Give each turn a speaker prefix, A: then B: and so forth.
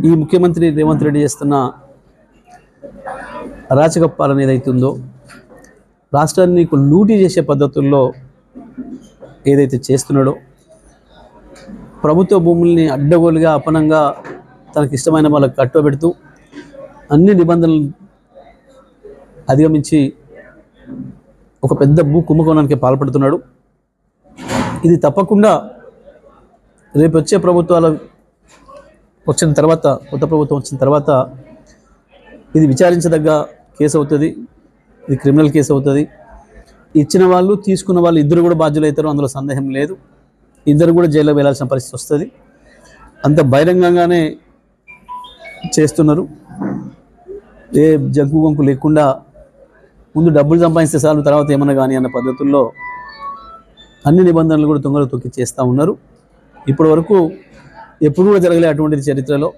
A: ఈ ముఖ్యమంత్రి రేవంత్ రెడ్డి చేస్తున్న అరాచక పాలన ఏదైతుందో, రాష్ట్రాన్ని లూటీ చేసే పద్ధతుల్లో ఏదైతే చేస్తున్నాడో, ప్రభుత్వ భూముల్ని అడ్డగోలుగా అపనంగా తనకి ఇష్టమైన వాళ్ళకి కట్టబెడుతూ అన్ని నిబంధనలు అధిగమించి ఒక పెద్ద భూ కుంభకోణానికి పాల్పడుతున్నాడు. ఇది తప్పకుండా రేపు వచ్చే ప్రభుత్వాలు వచ్చిన తర్వాత, కొత్త ప్రభుత్వం వచ్చిన తర్వాత ఇది విచారించదగ్గ కేసు అవుతుంది. ఇది క్రిమినల్ కేసు అవుతుంది. ఇచ్చిన వాళ్ళు తీసుకున్న వాళ్ళు ఇద్దరు కూడా బాధ్యులు అవుతారు, అందులో సందేహం లేదు. ఇద్దరు కూడా జైల్లో వెళ్ళాల్సిన పరిస్థితి వస్తుంది. అంత బహిరంగంగానే చేస్తున్నారు. ఏ జగ్గు గొంకు లేకుండా ముందు డబ్బులు సంపాదిస్తే చాలు, తర్వాత ఏమన్నా కానీ అన్న పద్ధతుల్లో అన్ని నిబంధనలు కూడా తొంగలు తొక్కి చేస్తూ ఉన్నారు. ఇప్పటి వరకు ఎప్పుడు కూడా జరగలే అటువంటి చరిత్రలో.